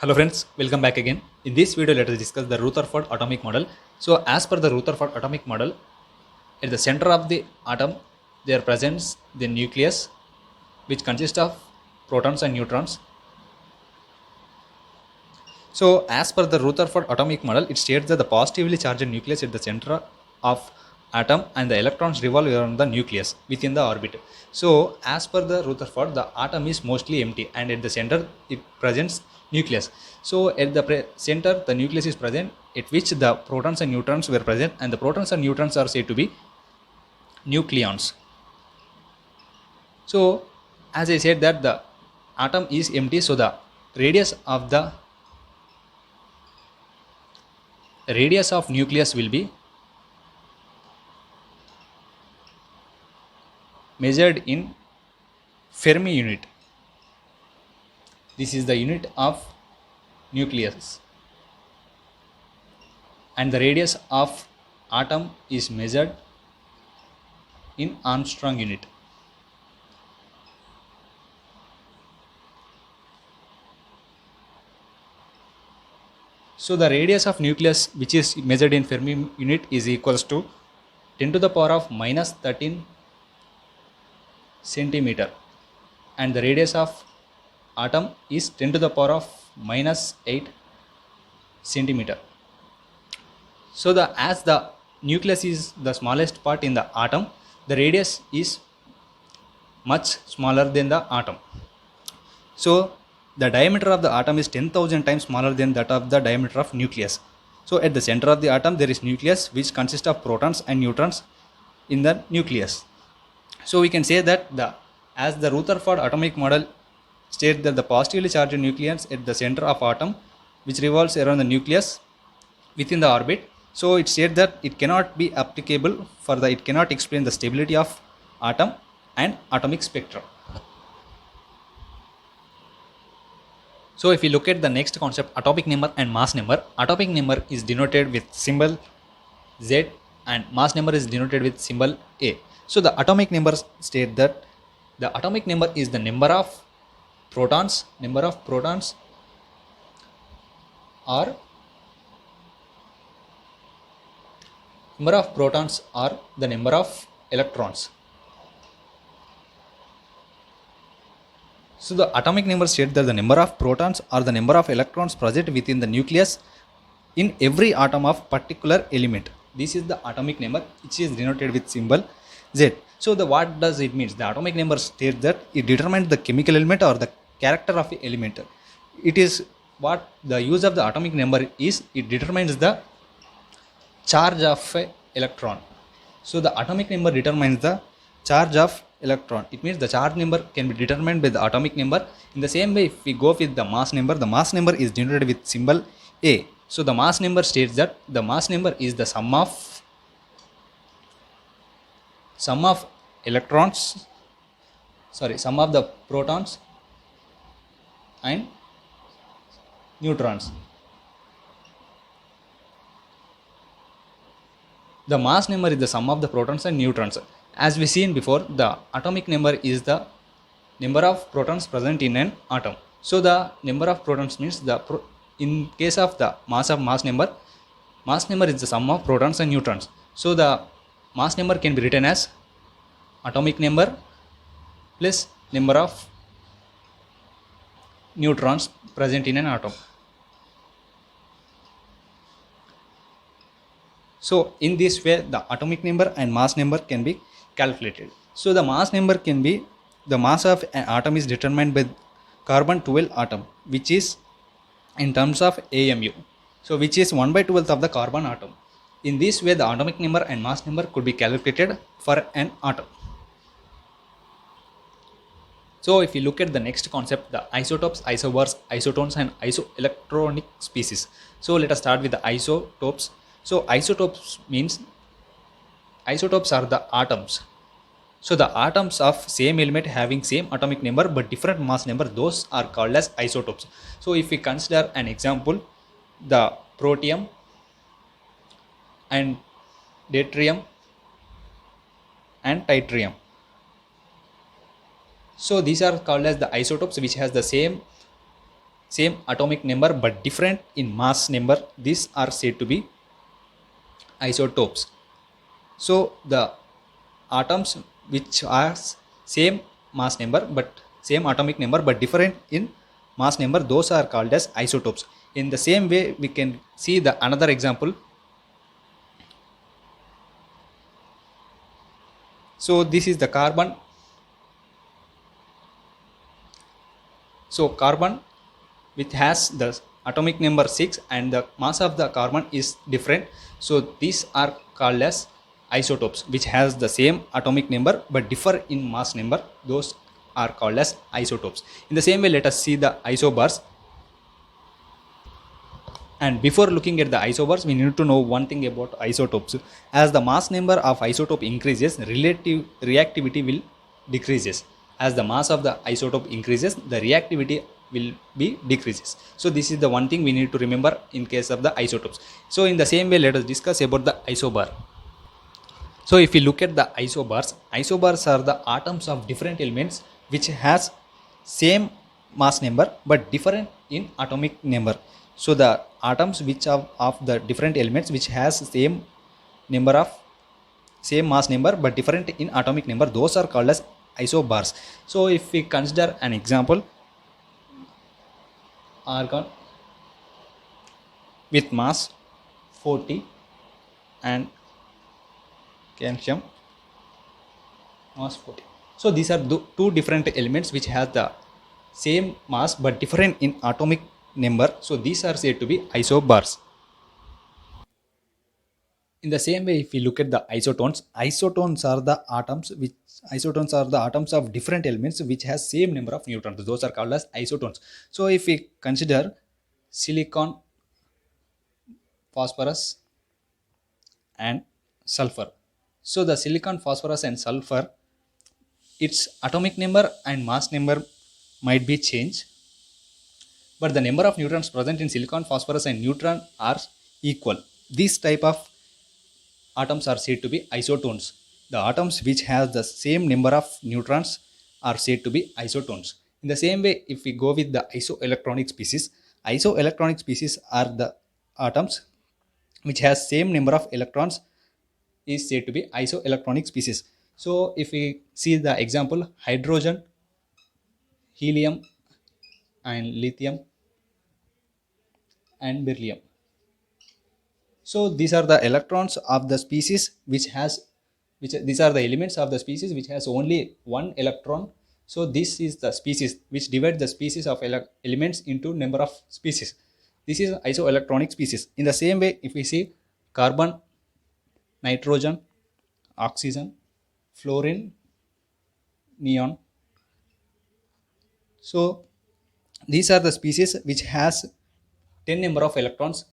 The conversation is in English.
Hello friends, welcome back again. In this video, let us discuss the Rutherford atomic model. So as per the Rutherford atomic model, at the center of the atom, there presents the nucleus, which consists of protons and neutrons. So as per the Rutherford atomic model, it states that the positively charged nucleus at the center of atom and the electrons revolve around the nucleus within the orbit. So as per the Rutherford, the atom is mostly empty and at the center it presents nucleus. So at the center the nucleus is present, at which the protons and neutrons were present, and the protons and neutrons are said to be nucleons. So as I said that the atom is empty, so the radius of the radius of nucleus will be measured in Fermi unit. This is the unit of nucleus, and the radius of atom is measured in Armstrong unit. So the radius of nucleus, which is measured in Fermi unit, is equals to 10 to the power of minus 13 centimeter, and the radius of atom is 10 to the power of minus 8 centimeter. So as the nucleus is the smallest part in the atom, the radius is much smaller than the atom. So the diameter of the atom is 10,000 times smaller than that of the diameter of nucleus. So at the center of the atom there is nucleus, which consists of protons and neutrons in the nucleus. So we can say that as the Rutherford atomic model states that the positively charged nucleus at the center of atom, which revolves around the nucleus within the orbit. So it states that it cannot be applicable it cannot explain the stability of atom and atomic spectrum. So if we look at the next concept, atomic number and mass number, atomic number is denoted with symbol Z and mass number is denoted with symbol A. So the atomic numbers state that the atomic number is the number of protons or the number of electrons. So the atomic number states that the number of protons or the number of electrons present within the nucleus in every atom of particular element. This is the atomic number, which is denoted with symbol Z. So what does it mean? The atomic number states that it determines the chemical element or the character of the element. It is what the use of the atomic number is, it determines the charge of a electron. So the atomic number determines the charge of electron. It means the charge number can be determined by the atomic number. In the same way, if we go with the mass number is denoted with symbol A. So the mass number states that the mass number is the sum of the protons and neutrons. The mass number is the sum of the protons and neutrons. As we seen before, the atomic number is the number of protons present in an atom. So the number of protons means in case of the mass number is the sum of protons and neutrons. So the mass number can be written as atomic number plus number of neutrons present in an atom. So in this way, the atomic number and mass number can be calculated. So the mass number can be, the mass of an atom is determined by carbon 12 atom, which is in terms of AMU. So which is 1/12 of the carbon atom. In this way, the atomic number and mass number could be calculated for an atom. So if you look at the next concept, the isotopes, isobars, isotones and isoelectronic species. So let us start with the isotopes. So isotopes are the atoms. So the atoms of same element having same atomic number but different mass number, those are called as isotopes. So if we consider an example, the protium and deuterium and tritium. So these are called as the isotopes which has the same same atomic number but different in mass number, these are said to be isotopes. So the atoms which has same mass number but same atomic number but different in mass number, those are called as isotopes. In the same way, we can see the another example. So this is the carbon. So carbon which has the atomic number 6 and the mass of the carbon is different. So these are called as isotopes which has the same atomic number but differ in mass number. Those are called as isotopes. In the same way, let us see the isobars. And before looking at the isobars, we need to know one thing about isotopes. As the mass number of isotope increases, relative reactivity will decreases. As the mass of the isotope increases, the reactivity will be decreases. So this is the one thing we need to remember in case of the isotopes. So in the same way, let us discuss about the isobar. So if we look at the isobars, isobars are the atoms of different elements which has same mass number but different in atomic number. So the atoms which are of the different elements which has same number of same mass number but different in atomic number, those are called as isobars. So if we consider an example, argon with mass 40 and calcium mass 40. So these are two different elements which have the same mass but different in atomic number. So these are said to be isobars. In the same way, if we look at the isotones, isotones are the atoms of different elements which has same number of neutrons. Those are called as isotones. So if we consider silicon, phosphorus and sulfur. So the silicon, phosphorus and sulfur, its atomic number and mass number might be changed, but the number of neutrons present in silicon, phosphorus and neutron are equal. These type of atoms are said to be isotones. The atoms which have the same number of neutrons are said to be isotones. In the same way, if we go with the isoelectronic species are the atoms which has same number of electrons is said to be isoelectronic species. So if we see the example, hydrogen, helium and lithium and beryllium. So these are the electrons of the species which has these are the elements of the species which has only one electron. So this is the species which divides the species of elements into number of species. This is isoelectronic species. In the same way, if we see carbon, nitrogen, oxygen, fluorine, neon. So these are the species which has 10 number of electrons